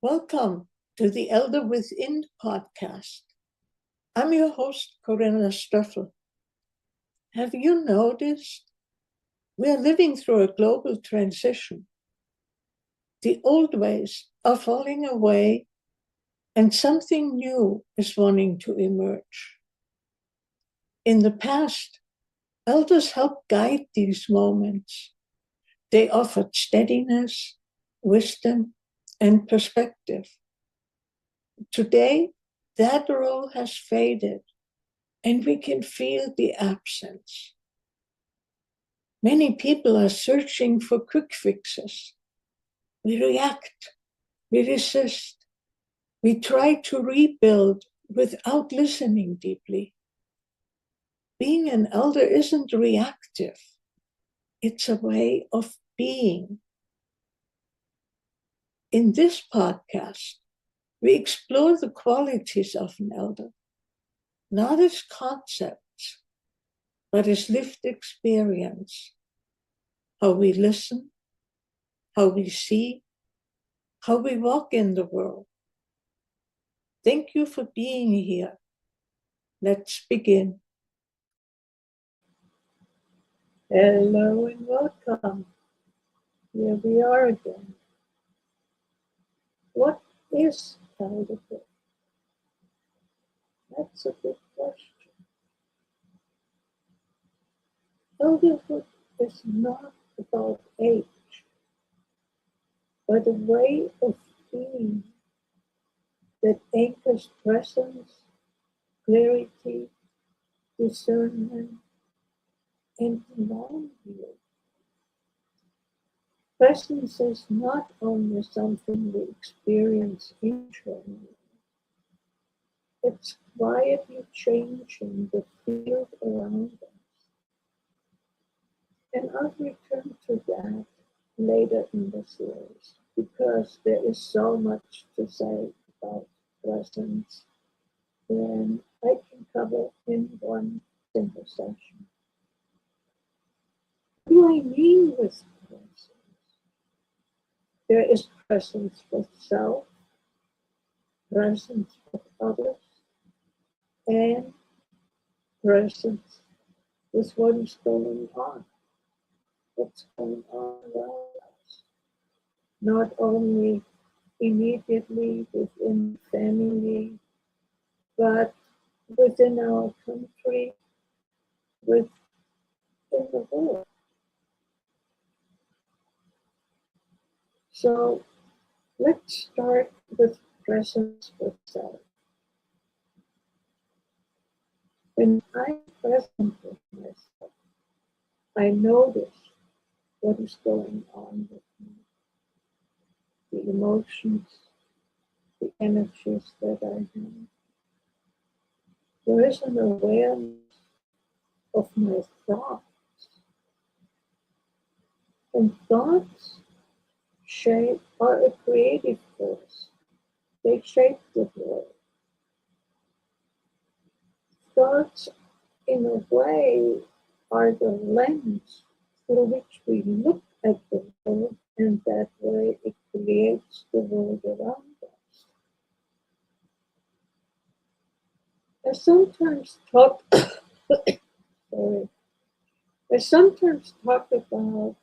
Welcome to the Elder Within podcast. I'm your host, Corinna Stoffel. Have you noticed we are living through a global transition? The old ways are falling away and something new is wanting to emerge. In the past, elders helped guide these moments. They offered steadiness, wisdom, and perspective. Today, that role has faded, and we can feel the absence. Many people are searching for quick fixes. We react, we resist, we try to rebuild without listening deeply. Being an elder isn't reactive, it's a way of being. In this podcast, we explore the qualities of an elder, not as concepts, but as lived experience. How we listen, how we see, how we walk in the world. Thank you for being here. Let's begin. Hello and welcome. Here we are again. What is elderhood? That's a good question. Elderhood is not about age, but a way of being that anchors presence, clarity, discernment, and long view. Presence is not only something we experience internally, it's quietly changing the field around us. And I'll return to that later in the series because there is so much to say about presence than I can cover in one simple session. What do I mean with presence? There is presence with self, presence with others, and presence with what is going on, what's going on around us. Not only immediately within the family, but within our country, within the world. So let's start with presence with self. When I'm present with myself, I notice what is going on with me, the emotions, the energies that I have. There is an awareness of my thoughts. And thoughts are a creative force. They shape the world. Thoughts, in a way, are the lens through which we look at the world, and that way it creates the world around us. I sometimes talk sorry. I sometimes talk about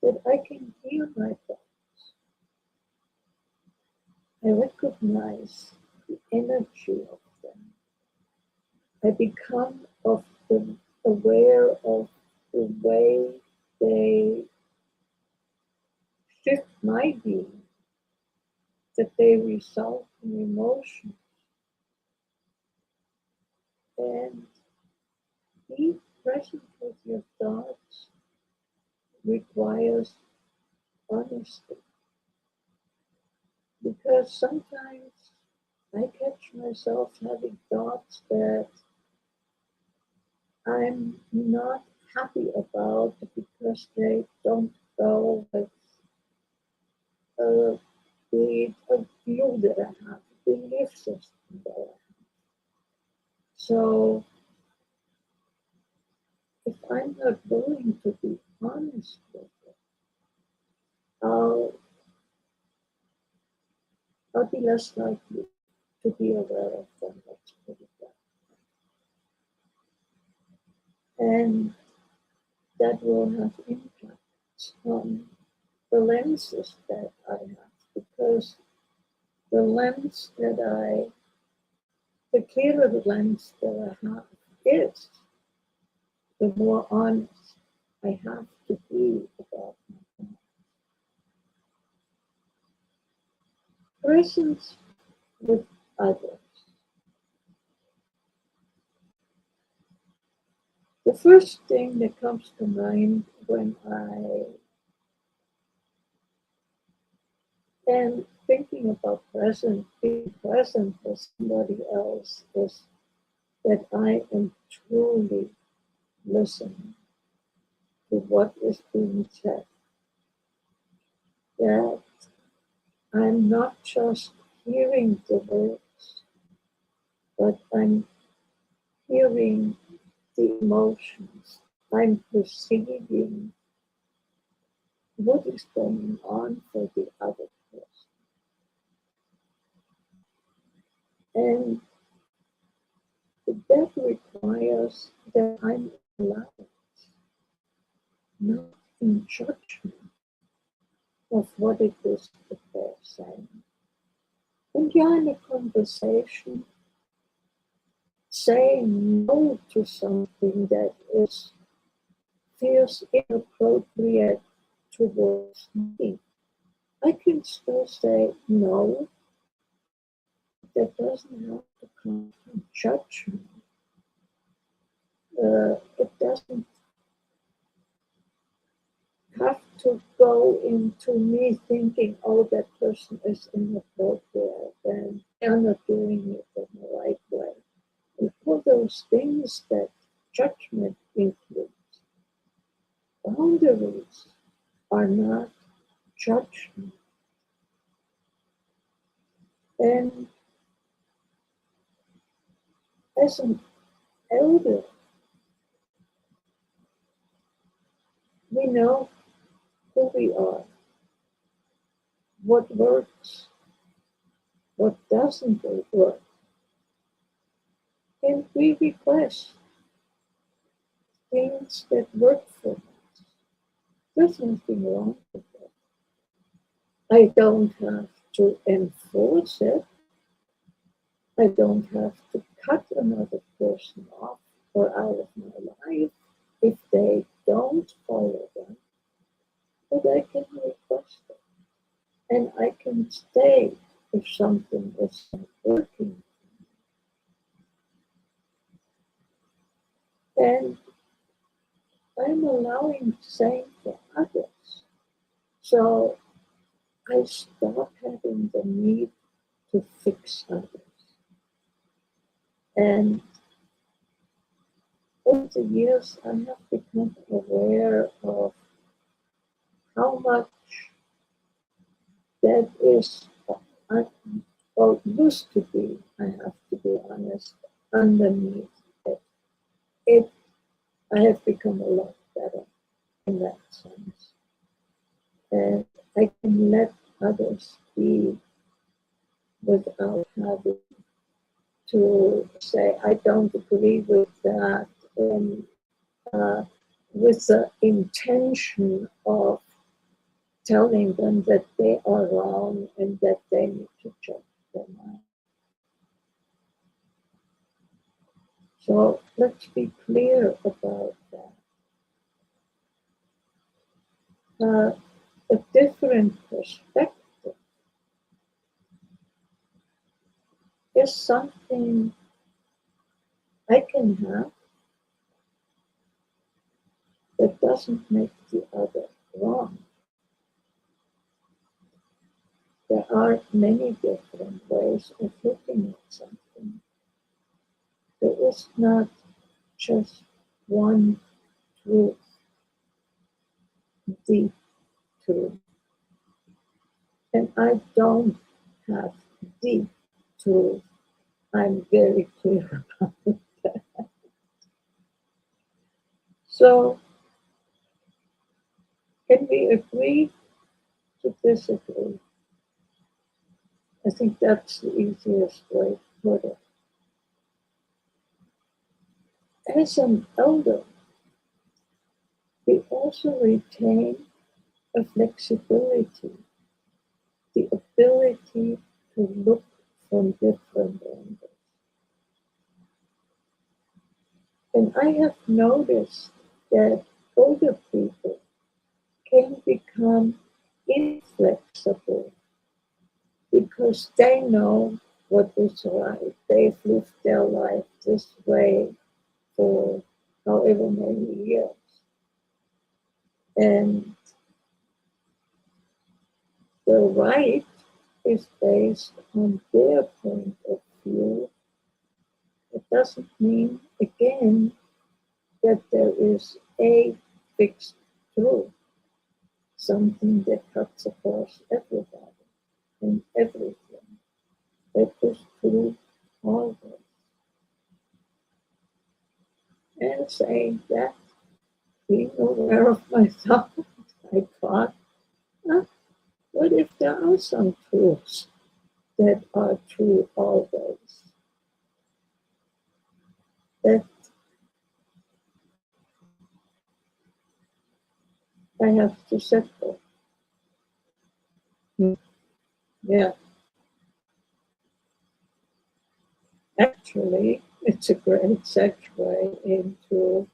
that I can hear my thoughts. I recognize the energy of them. I become aware of the way they shift my being, that they result in emotions. And being present with your thoughts requires honesty. Because sometimes I catch myself having thoughts that I'm not happy about because they don't go with a view that I have, a belief system that I have. So if I'm not willing to be honest with it, I'll I'll be less likely to be aware of them, let's put it that way. And that will have impacts on the lenses that I have, because the lens that the clearer the lens that I have is, the more honest I have to be about my thoughts. Presence with others. The first thing that comes to mind when I am thinking about being present for somebody else is that I am truly listening to what is being said. That I'm not just hearing the words, but I'm hearing the emotions. I'm perceiving what is going on for the other person. And that requires that I'm allowed, not in judgment of what it is that they're saying. When you're in a conversation, saying no to something that feels inappropriate towards me, I can still say no. That doesn't have to come from judgment. It doesn't have to go into me thinking, oh, that person is inappropriate and they're not doing it in the right way. And all those things that judgment includes. Boundaries are not judgment. And as an elder, we know who we are, what works, what doesn't work. And we request things that work for us. There's nothing wrong with that. I don't have to enforce it. I don't have to cut another person off or out of my life if they don't follow them. But I can request it. And I can stay if something is not working. And I'm allowing the same for others. So I stop having the need to fix others. And over the years, I have become aware of how much that is, or used to be, I have to be honest, underneath it. I have become a lot better in that sense. And I can let others be without having to say, I don't agree with that, and with the intention of telling them that they are wrong and that they need to change their mind. So let's be clear about that. A different perspective is something I can have that doesn't make the other wrong. There are many different ways of looking at something. There is not just one truth, the truth. And I don't have the truth. I'm very clear about that. So, can we agree to disagree? I think that's the easiest way to put it. As an elder, we also retain a flexibility, the ability to look from different angles. And I have noticed that older people can become inflexible because they know what is right. They've lived their life this way for however many years. And the right is based on their point of view. It doesn't mean, again, that there is a fixed truth, something that cuts across everybody and everything. That is true always. And saying that, being aware of my thought, I thought, huh, what if there are some truths that are true always? That I have to settle. Yeah, actually, it's a great segue into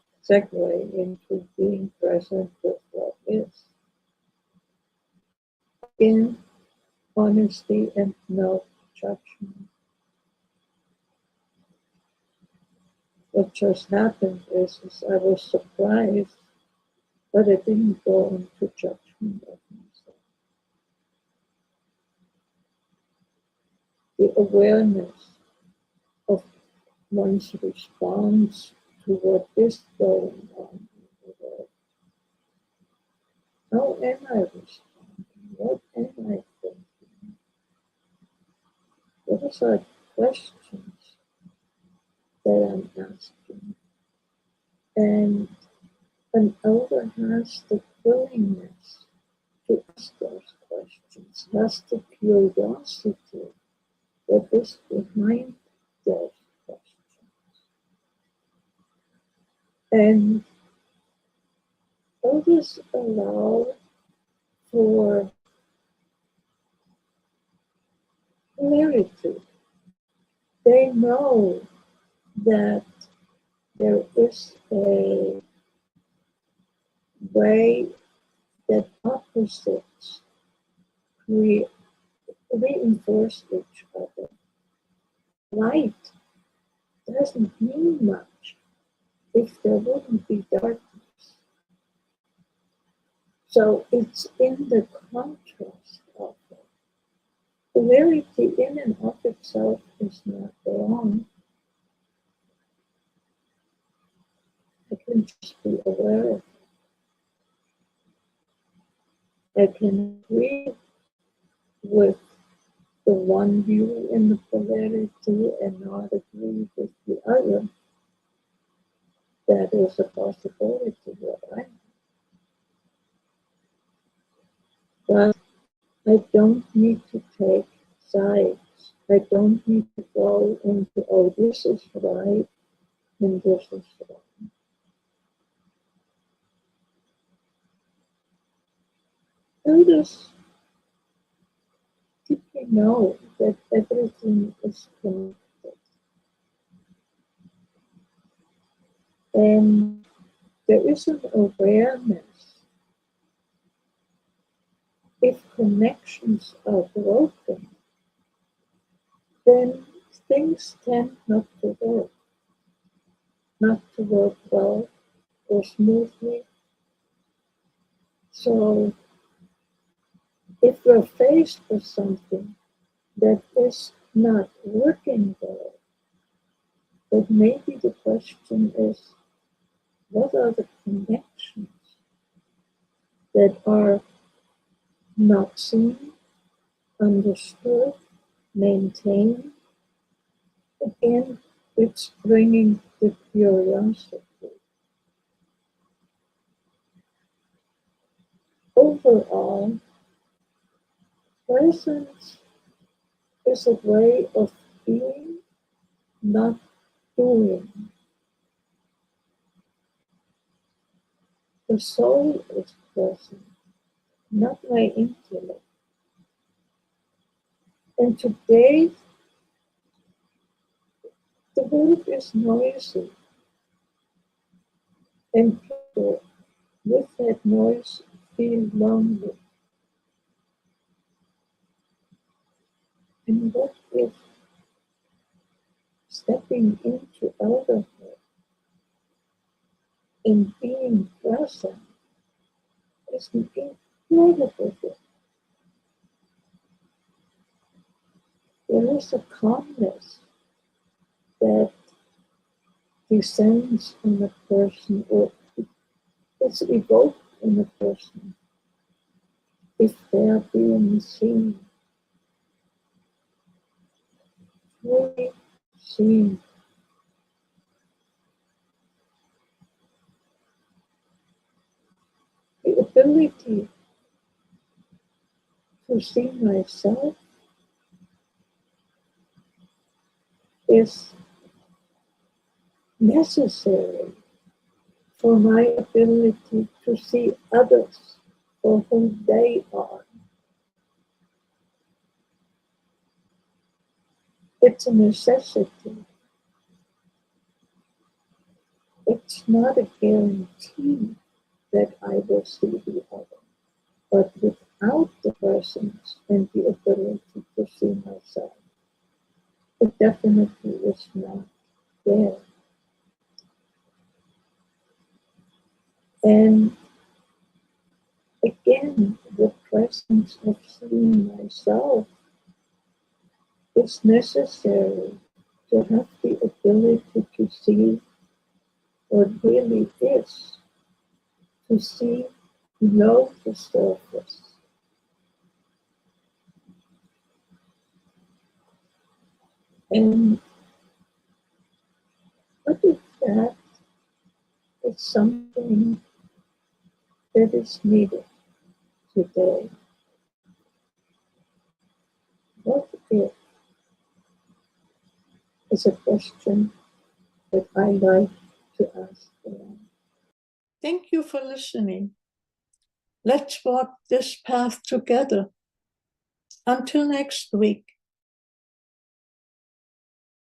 being present with what is. In honesty and no judgment. What just happened is I was surprised, but I didn't go into judgment of myself. The awareness of one's response to what is going on in the world. How am I responding? What am I thinking? What are questions that I'm asking? And an elder has the willingness to ask those questions, has the curiosity that is behind those questions. And elders allow for clarity. They know that there is a way that opposites reinforce each other. Light doesn't mean much if there wouldn't be darkness. So it's in the contrast of it. Polarity in and of itself is not wrong. I can just be aware of it. I can agree with the one view in the polarity and not agree with the other. That is a possibility that I have. But I don't need to take sides. I don't need to go into, oh, this is right and this is wrong. Elders deeply know that everything is connected. And there is an awareness. If connections are broken, then things tend not to work well or smoothly. So if we're faced with something that is not working well, then maybe the question is, what are the connections that are not seen, understood, maintained? Again, it's bringing the curiosity. Overall, presence is a way of being, not doing. The soul is present, not my intellect. And today, the world is noisy, and people with that noise feel lonely. And what if stepping into elderhood and being present is an incredible gift? There is a calmness that descends on a person, or is evoked in a person if they are being seen, fully seen. The ability to see myself is necessary for my ability to see others for who they are. It's a necessity. It's not a guarantee that I will see the other, but without the presence and the ability to see myself, it definitely is not there. And again, the presence of seeing myself is necessary to have the ability to see what really is, to see below the surface. And what if that is something that is needed today? What if is a question that I like to ask them. Thank you for listening. Let's walk this path together. Until next week.